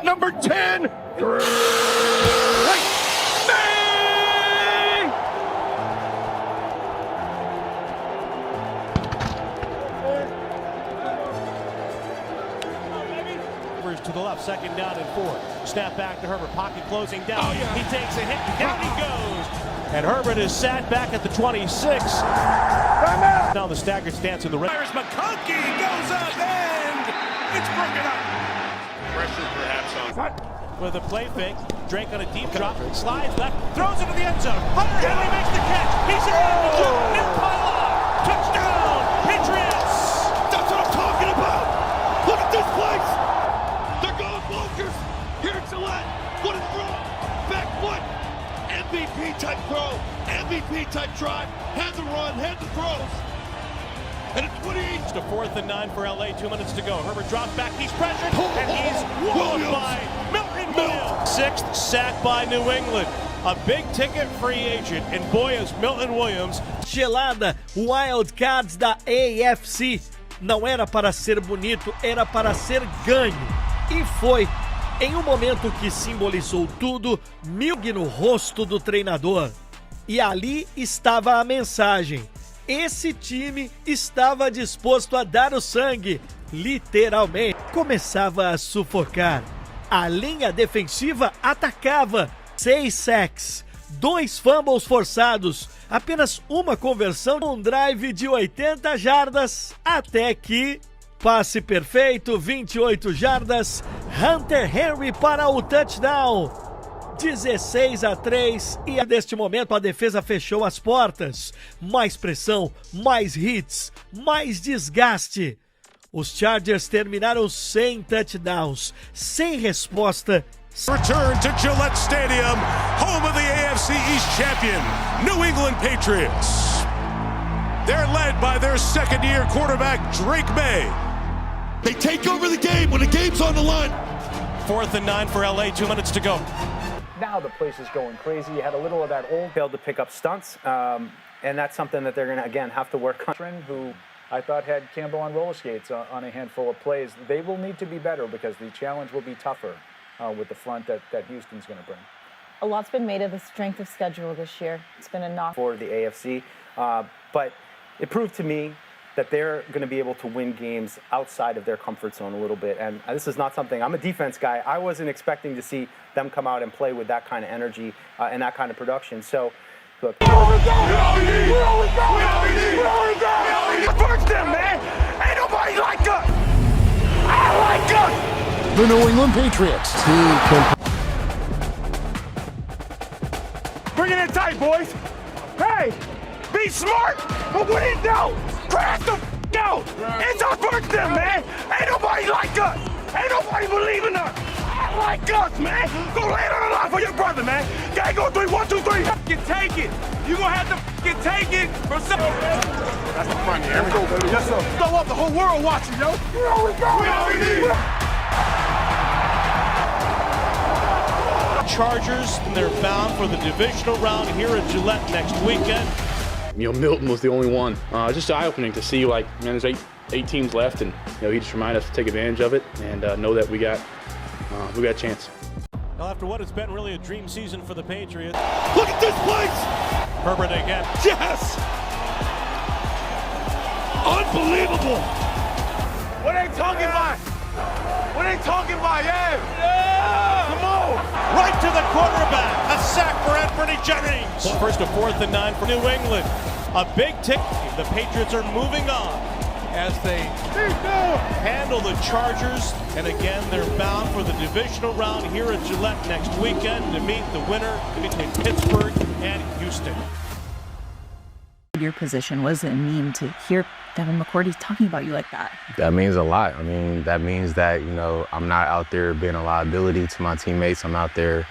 number 10. To the left, 2nd down and 4. Snap back to Herbert, pocket closing down. Oh, yeah. He takes a hit, down he goes. And Herbert is sat back at the 26. Now the staggered stance in the red. Irish McConkey goes up and it's broken up. Pressure perhaps on. With a play fake, Drake on a deep drop, slides left, throws into the end zone. Hunter Henry makes the catch. He's in the jump, and pylon. Touchdown, Patriots. That's what I'm talking about. Look at this place. Here Gillette, what a throw, back foot, MVP type throw, MVP type drive, had the run, had the throws, and it's 28. To 4th and 9 for LA, 2 minutes to go. Herbert drops back, he's pressured, and he's walled by Milton Williams. 6th sack by New England, a big ticket free agent, and boy is Milton Williams. Gelada, wildcards da AFC, não era para ser bonito, era para ser ganho, e foi. Em um momento que simbolizou tudo, milgue no rosto do treinador. E ali estava a mensagem. Esse time estava disposto a dar o sangue, literalmente. Começava a sufocar. A linha defensiva atacava. 6 sacks, 2 fumbles forçados, apenas uma conversão, um drive de 80 jardas, até que... Passe perfeito, 28 jardas, Hunter Henry para o touchdown, 16-3, e neste momento a defesa fechou as portas, mais pressão, mais hits, mais desgaste. Os Chargers terminaram sem touchdowns, sem resposta. Return to Gillette Stadium, home of the AFC East champion, New England Patriots. They're led by their second-year quarterback, Drake May. They take over the game when the game's on the line. 4th and 9 for LA, 2 minutes to go. Now the place is going crazy. You had a little of that old failed to pick up stunts, and that's something that they're going to, again, have to work on. Who I thought had Campbell on roller skates on a handful of plays. They will need to be better because the challenge will be tougher with the front that Houston's going to bring. A lot's been made of the strength of schedule this year. It's been a knock for the AFC, but it proved to me that they're going to be able to win games outside of their comfort zone a little bit. And this is not something, I'm a defense guy. I wasn't expecting to see them come out and play with that kind of energy and that kind of production. So, look. We always first them, man. Ain't nobody like us. I like us. The New England Patriots team can... Bring it in tight, boys. Hey, be smart, but when in doubt, crash the out. It's our first them, man. Ain't nobody like us. Ain't nobody believe in us. I like us, man. Go lay it on the line for your brother, man. Gang go 3, 1, 2, 3. You take it. You gonna have to take it from some. That's the front here. Here we go, baby. Yes, sir. Throw up the whole world watching, yo. We always need. Chargers, and they're bound for the divisional round here at Gillette next weekend. You know, Milton was the only one. Just eye-opening to see, like, man, there's eight teams left, and he just reminded us to take advantage of it and know that we got a chance. Well, after what has been really a dream season for the Patriots. Look at this place! Herbert again. Yes! Unbelievable! What they talking about? What they talking about? Yeah! Come on! Right to the quarterback. A sack for Anthony Jennings. First to 4th and 9 for New England. A big tick. The Patriots are moving on as they handle the Chargers. And again, they're bound for the divisional round here at Gillette next weekend to meet the winner between Pittsburgh and Houston. Your position, what does it mean to hear Devin McCourty talking about you like that? That means a lot. I mean, that means that, I'm not out there being a liability to my teammates. I'm out there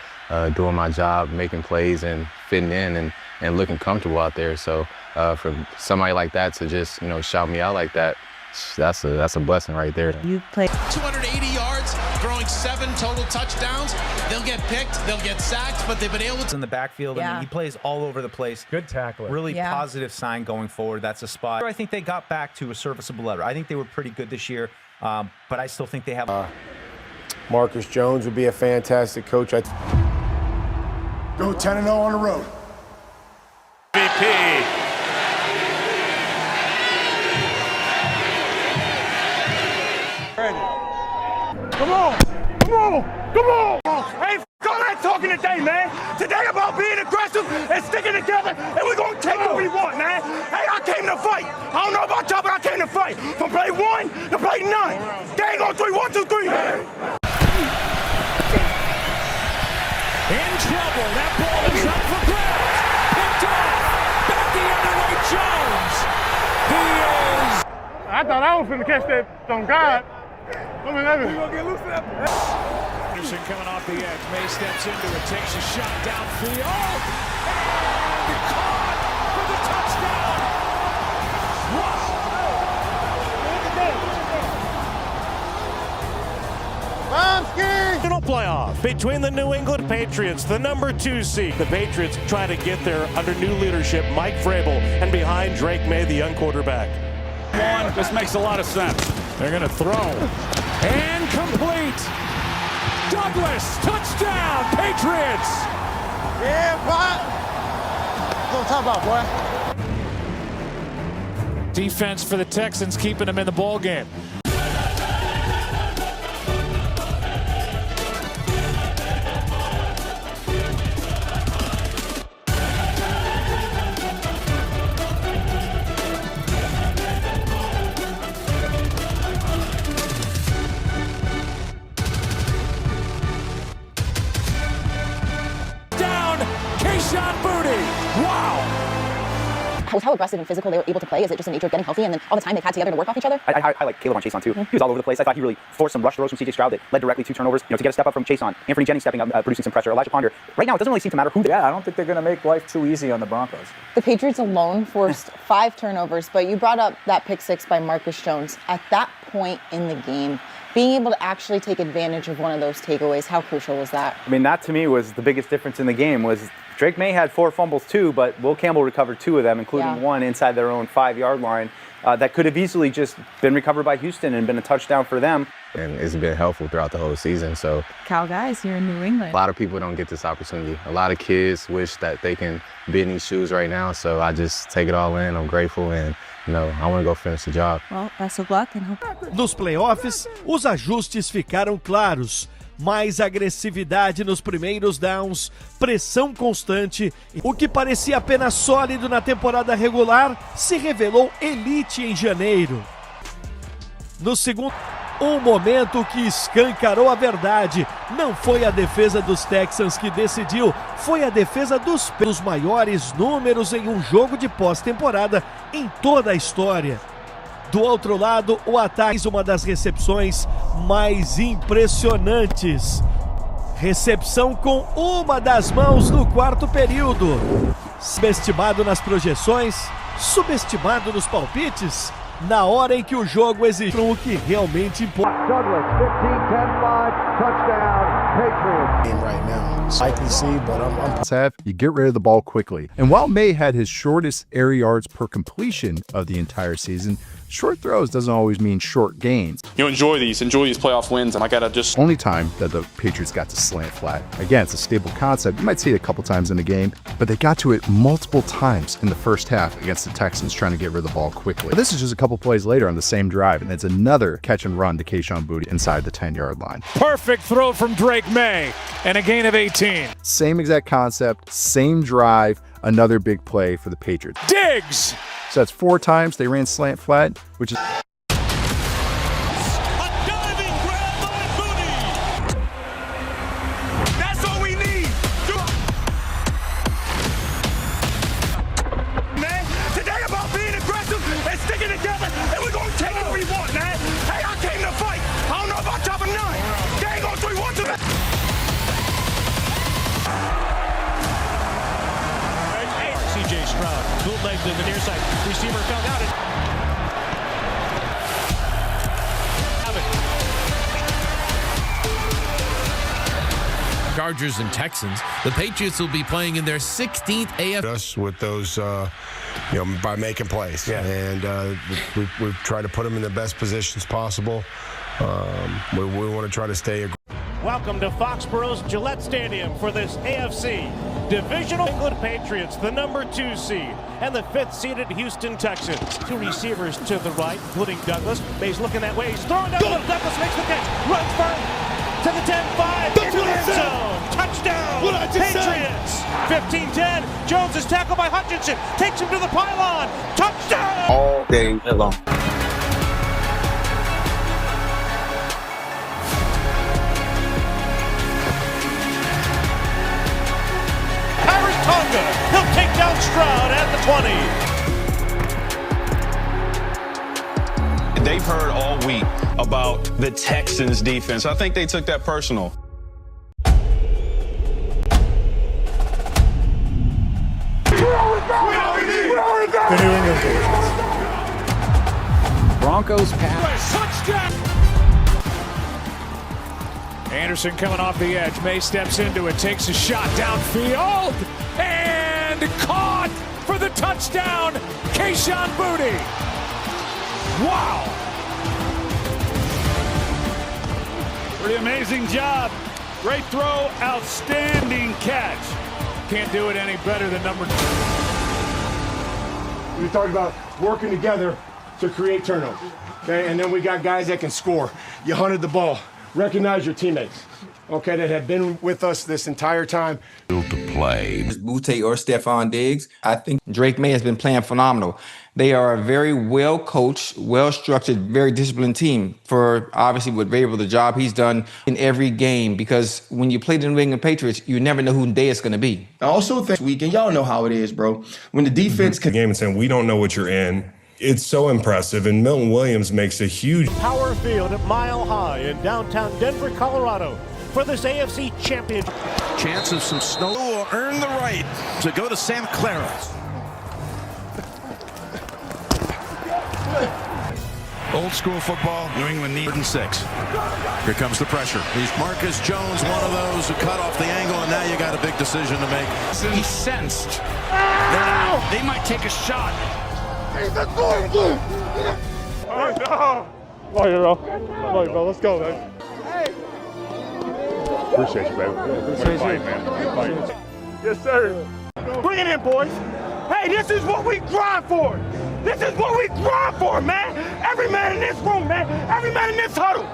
doing my job, making plays and fitting in and looking comfortable out there. So for somebody like that to just, shout me out like that, that's a blessing right there. You played 280 yards, throwing 7 total touchdowns. They'll get picked, they'll get sacked, but they've been able to. In the backfield, I mean, he plays all over the place. Good tackler. Really positive sign going forward. That's a spot. I think they got back to a serviceable level. I think they were pretty good this year, but I still think they have. Marcus Jones would be a fantastic coach. Go 10-0 on the road. MVP. Come on! Come on! Come on! Hey, all that talking today, man. Today about being aggressive and sticking together, and we're gonna take what we want, man. Hey, I came to fight. I don't know about y'all, but I came to fight. From play 1 to play 9. They ain't gonna 3, 1, 2, 3. In trouble. That ball is up for grabs. Picked off. Back the other way, Jones. He is. I thought I was finna catch that on God. We're gonna get loose of that. Anderson coming off the edge. May steps into it, takes a shot downfield. And caught for the touchdown. Divisional playoff between the New England Patriots, the number 2 seed. The Patriots try to get there under new leadership, Mike Vrabel, and behind Drake May, the young quarterback. This makes a lot of sense. They're going to throw. And complete. Douglas, touchdown, Patriots. Yeah, what? What talk about, boy? Defense for the Texans, keeping them in the ball game. How aggressive and physical they were able to play? Is it just the nature of getting healthy and then all the time they've had together to work off each other? I like Caleb on Chase on too. He was all over the place. I thought he really forced some rush throws from C.J. Stroud that led directly to turnovers. To get a step up from Chase on. Anthony Jennings stepping up, producing some pressure. Elijah Ponder. Right now, it doesn't really seem to matter who. Yeah, I don't think they're going to make life too easy on the Broncos. The Patriots alone forced 5 turnovers, but you brought up that pick 6 by Marcus Jones. At that point in the game, being able to actually take advantage of one of those takeaways, how crucial was that? I mean, that to me was the biggest difference in the game. Was Drake May had 4 fumbles too, but Will Campbell recovered 2 of them, including one inside their own 5-yard line. That could have easily just been recovered by Houston and been a touchdown for them. And it's been helpful throughout the whole season. So, Cal guys here in New England. A lot of people don't get this opportunity. A lot of kids wish that they can be in these shoes right now. So I just take it all in. I'm grateful and, I want to go finish the job. Well, best of luck and hope. Nos playoffs, os ajustes ficaram claros. Mais agressividade nos primeiros downs, pressão constante. O que parecia apenas sólido na temporada regular se revelou elite em janeiro. No segundo, um momento que escancarou a verdade. Não foi a defesa dos Texans que decidiu, foi a defesa dos maiores números em um jogo de pós-temporada em toda a história. Do outro lado, o ataque, uma das recepções mais impressionantes. Recepção com uma das mãos no quarto período. Subestimado nas projeções, subestimado nos palpites, na hora em que o jogo exigiu o que realmente importa. Douglas, 15-10-5, touchdown, Patriots. Right now. I can see, but you get rid of the ball quickly. And while May had his shortest air yards per completion of the entire season, short throws doesn't always mean short gains. Enjoy these playoff wins, and I gotta just... Only time that the Patriots got to slant flat. Again, it's a stable concept. You might see it a couple times in the game, but they got to it multiple times in the first half against the Texans trying to get rid of the ball quickly. But this is just a couple plays later on the same drive, and it's another catch and run to Kayshon Boutte inside the 10-yard line. Perfect throw from Drake May, and a gain of 18. Same exact concept, same drive, another big play for the Patriots. Diggs! So that's 4 times they ran slant flat, which is... C.J. Stroud, bootleg to the near side. Receiver fell down. Chargers and Texans. The Patriots will be playing in their 16th AFC. Us with those, by making plays. Yeah. And we've tried to put them in the best positions possible. We want to try to stay aggressive. Welcome to Foxborough's Gillette Stadium for this AFC Divisional. England Patriots, the #2 seed, and the 5th-seeded Houston Texans. Two receivers to the right, including Douglas. May's looking that way. He's throwing down the middle. Douglas makes the catch. Runs first to the 10-5. Into the end zone. Touchdown. Patriots. 15-10. Jones is tackled by Hutchinson. Takes him to the pylon. Touchdown. All day long. He'll take down Stroud at the 20. They've heard all week about the Texans defense. I think they took that personal. The New England Patriots. Broncos pass. Touchdown! Anderson coming off the edge. May steps into it, takes a shot downfield, and caught for the touchdown. Kayshon Boutte. Wow. Pretty amazing job. Great throw, outstanding catch. Can't do it any better than number 2. We talked about working together to create turnovers, okay? And then we got guys that can score. You hunted the ball. Recognize your teammates, okay, that have been with us this entire time. To play. Boutte or Stephon Diggs, I think Drake May has been playing phenomenal. They are a very well-coached, well-structured, very disciplined team for obviously what variable the job he's done in every game, because when you play the New England Patriots, you never know who day it's going to be. I also think weekend, y'all know how it is, bro. When the defense the game and saying we don't know what you're in. It's so impressive, and Milton Williams makes a huge Power Field at Mile High in downtown Denver, Colorado for this AFC Championship. Chance of some snow will earn the right to go to Santa Clara. Old school football, New England needs 6. Here comes the pressure. He's Marcus Jones, one of those who cut off the angle, and now you got a big decision to make. He sensed that they might take a shot. Oh, no. Love you, bro. Love you, bro. Let's go, man. Hey. Appreciate you, baby. Appreciate you, man. Yes, sir. Bring it in, boys. Hey, this is what we grind for. This is what we grind for, man. Every man in this room, man. Every man in this huddle.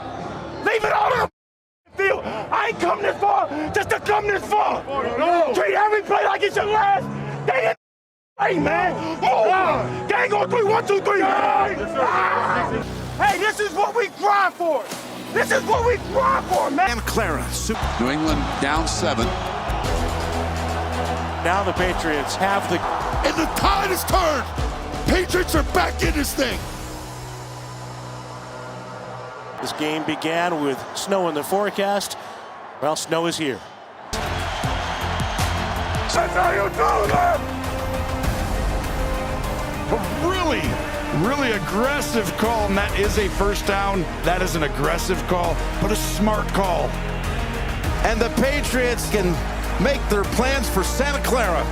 Leave it all on the field. I ain't come this far just to come this far. No. Treat every play like it's your last. They didn't. Hey, man. Move. Gang on 3. 1, 2, 3. Hey, this is what we grind for. This is what we grind for, man. And Clara. New England down 7. Now the Patriots have the... And the tide has turned. Patriots are back in this thing. This game began with snow in the forecast. Well, snow is here. That's how you do that. Really aggressive call, and that is a first down. That is an aggressive call, but a smart call. And the Patriots can make their plans for Santa Clara.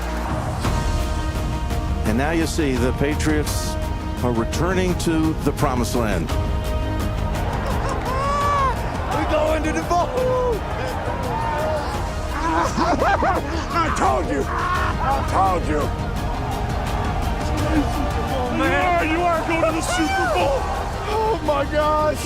And now you see the Patriots are returning to the promised land. We go into the ball. I told you. Oh, man, you are going to the Super Bowl. Oh, my gosh.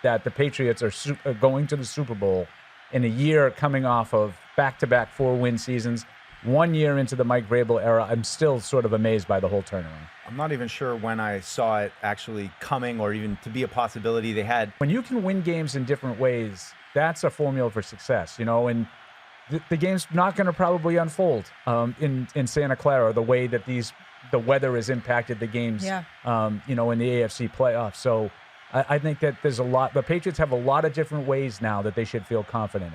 That the Patriots are going to the Super Bowl in a year coming off of back-to-back 4-win seasons. 1 year into the Mike Vrabel era, I'm still sort of amazed by the whole turnaround. I'm not even sure when I saw it actually coming or even to be a possibility. They had. When you can win games in different ways, that's a formula for success, you know, and the game's not going to probably unfold in Santa Clara the way that the weather has impacted the games, you know, in the AFC playoffs. So I think that there's the Patriots have a lot of different ways now that they should feel confident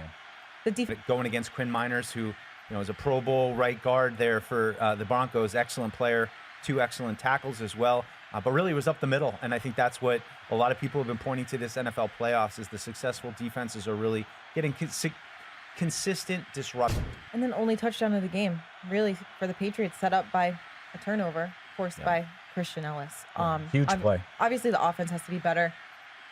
in. Going against Quinn Miners, who, you know, is a Pro Bowl right guard there for the Broncos, excellent player, 2 excellent tackles as well. But really, it was up the middle, and I think that's what a lot of people have been pointing to this NFL playoffs is the successful defenses are really getting consistent disruption. And then only touchdown of the game, really, for the Patriots, set up by a turnover forced by Christian Ellis. Huge play. Obviously, the offense has to be better.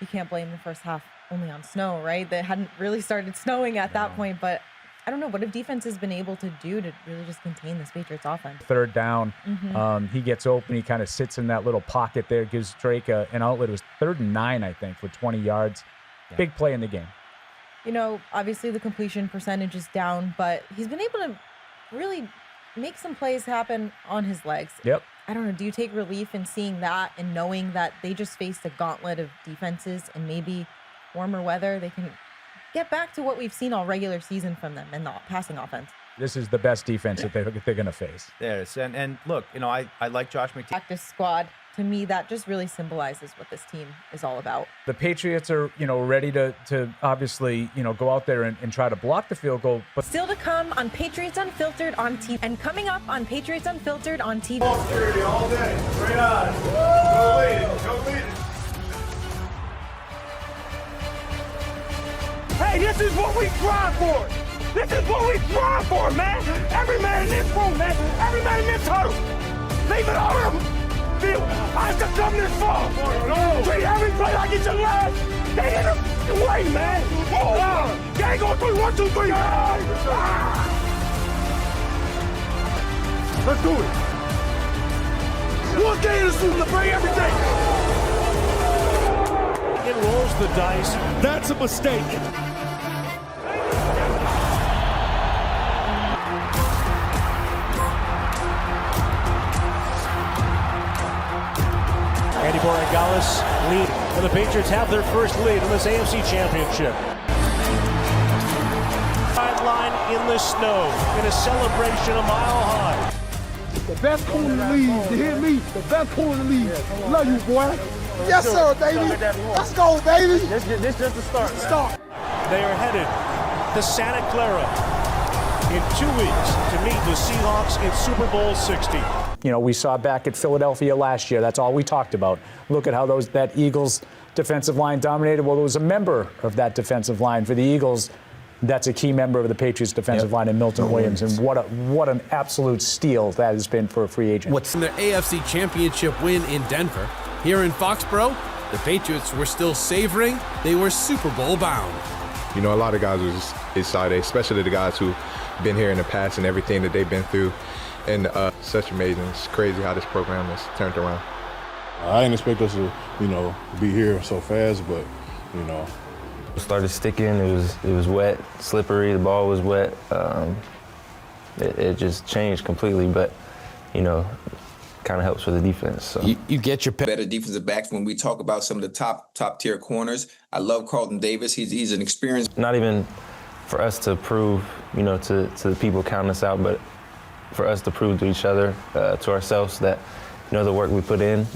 You can't blame the first half only on snow, right? They hadn't really started snowing at that point, but I don't know. What have defenses been able to do to really just contain this Patriots offense? Third down, he gets open. He kind of sits in that little pocket there, gives Drake an outlet. It was 3rd and 9, I think, for 20 yards. Big play in the game. You know, obviously the completion percentage is down, but he's been able to really make some plays happen on his legs. Yep. I don't know. Do you take relief in seeing that and knowing that they just faced a gauntlet of defenses and maybe warmer weather, they can get back to what we've seen all regular season from them in the passing offense? This is the best defense that they're going to face. Yes, and look, you know, I like Josh McDaniels. Practice squad, to me, that just really symbolizes what this team is all about. The Patriots are, ready to obviously, go out there and try to block the field goal. But still to come on Patriots Unfiltered on TV. And coming up on Patriots Unfiltered on TV. All day. Straight on. Go lead it. Go lead it. Hey, this is what we drive for. This is what we drive for, man. Every man in this room, man. Every man in this huddle. Leave it all up. I have to come this far. Treat every play like it's your last. Stay in the way, man. Move. Gang on 3, 1, 2, 3. Let's do it. One day in the Super to bring everything. It rolls the dice. That's a mistake. Andy Borregales lead, and the Patriots have their first lead in this AFC Championship. Sideline in the snow, in a celebration a mile high. The best corner in the league. You hear me? The best corner in the league. Love you, boy. Yes, sir, baby. Let's go, baby. This just the start. They are headed to Santa Clara in 2 weeks to meet the Seahawks in Super Bowl 60. We saw back at Philadelphia last year. That's all we talked about. Look at how that Eagles defensive line dominated. Well, there was a member of that defensive line for the Eagles. That's a key member of the Patriots defensive line in Milton Williams. And what an absolute steal that has been for a free agent. What's in their AFC Championship win in Denver? Here in Foxborough, the Patriots were still savoring. They were Super Bowl bound. A lot of guys are just excited, especially the guys who've been here in the past and everything that they've been through. And such amazing. It's crazy how this program has turned around. I didn't expect us to, be here so fast, but, It started sticking. It was wet, slippery. The ball was wet. It just changed completely, but, kind of helps for the defense. So you get your better defensive backs when we talk about some of the top tier corners. I love Carlton Davis. He's an experienced. Not even for us to prove, to the people counting us out, but for us to prove to each other, to ourselves that, the work we put in.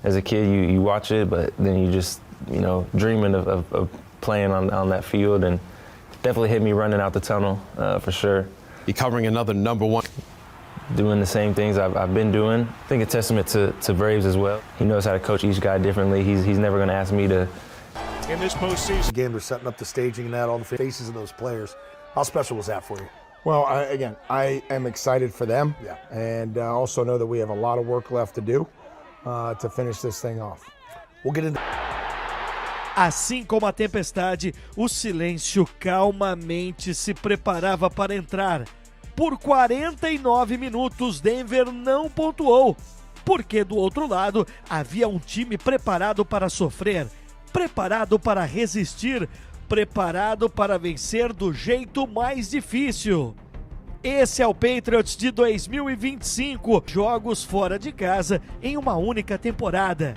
As a kid, you watch it, but then you just, dreaming of playing on that field, and definitely hit me running out the tunnel, for sure. You're covering another number one. Doing the same things I've been doing. I think a testament to Braves as well. He knows how to coach each guy differently. He's never going to ask me to. In this postseason. Again, we're setting up the staging and that, all the faces of those players. How special was that for you? Well, I am excited for them, and I also know that we have a lot of work left to do to finish this thing off. We'll get into. Assim como a tempestade, o silêncio calmamente se preparava para entrar. Por 49 minutos, Denver não pontuou, porque do outro lado havia um time preparado para sofrer, preparado para resistir, preparado para vencer do jeito mais difícil. Esse é o Patriots de 2025, jogos fora de casa em uma única temporada.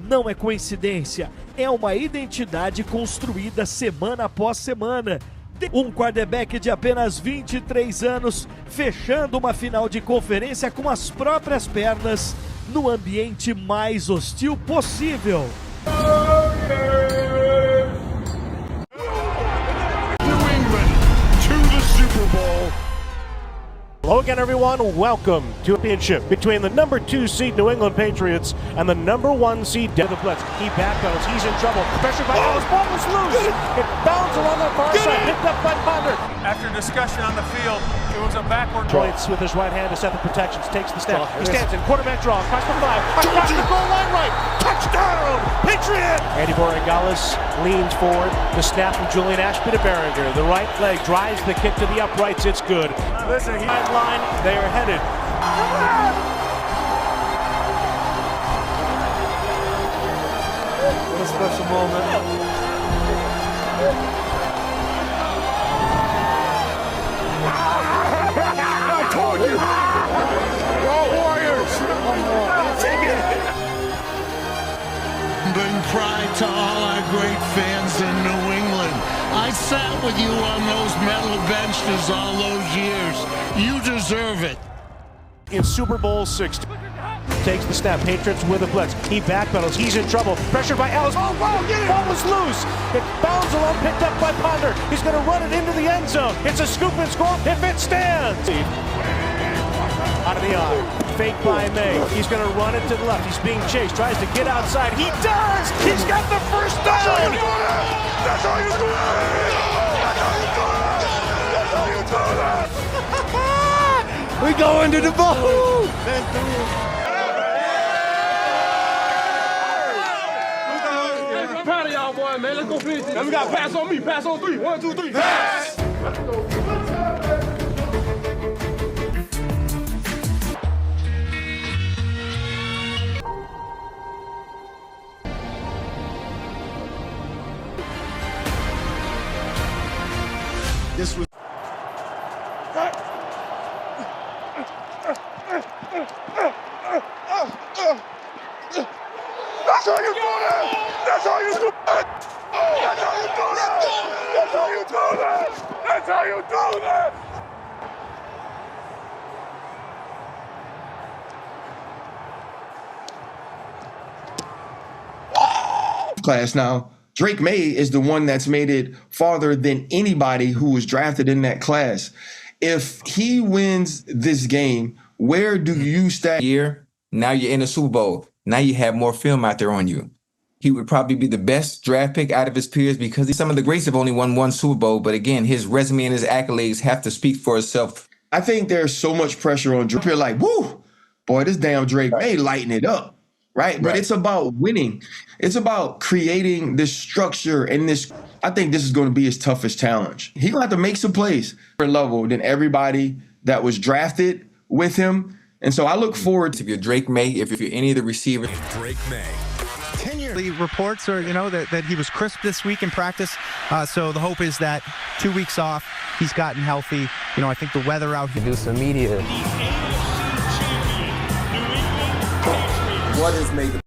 Não é coincidência, é uma identidade construída semana após semana. Um quarterback de apenas 23 anos, fechando uma final de conferência com as próprias pernas, no ambiente mais hostil possível. Hello again, everyone. Welcome to a championship between the number 2 seed New England Patriots and the number 1 seed Denver Blitz. He back goes. He's in trouble. Pressure by Dallas. Ball is loose. It bounds along the far side. Picked up by Ponder. After discussion on the field, It was a backward Points with his right hand to set the protections. Takes the snap. He stands in. Quarterback draw. Across the 5. Across the goal line right. Touchdown! Patriot! Andy Borregales leans forward. The snap from Julian Ashby to Behringer. The right leg drives the kick to the uprights. It's good. Listen, Line, they are headed. What a special moment. I told you! We're all warriors! Take it! Bring pride to all our great fans in New England. I sat with you on those metal benches all those years. You deserve it. In Super Bowl 60. Takes the snap. Patriots with a blitz. He backpedals. He's in trouble. Pressured by Ellis. Oh, wow, get it! Ball was loose. It bounds along, picked up by Ponder. He's going to run it into the end zone. It's a scoop and score if it stands. Out of the eye. Fake by May. He's going to run it to the left. He's being chased. Tries to get outside. He does! He's got the first down! That's how you do it! That's how you do it! That's how you do it! We go into the ball! I'm proud of y'all, boy, man. Let's go finish it. Now we got pass on me. Pass on 3. 1, 2, 3. Pass! This was. That's how you do that! That's how you do that! That's how you do that! That's how you do that! That's how you do that! Class now. Drake May is the one that's made it farther than anybody who was drafted in that class. If he wins this game, where do you stack? Now you're in the Super Bowl. Now you have more film out there on you. He would probably be the best draft pick out of his peers because some of the greats have only won one Super Bowl. But again, his resume and his accolades have to speak for itself. I think there's so much pressure on Drake. You're like, woo, boy, this damn Drake May lighting it up, right? But it's about winning. It's about creating this structure and this. I think this is going to be his toughest challenge. He's going to have to make some plays different level than everybody that was drafted with him. And so I look forward to. If you're Drake May, if you're any of the receivers. Drake May. The reports are, that he was crisp this week in practice. So the hope is that 2 weeks off, he's gotten healthy. I think the weather out here. Do some media. What is made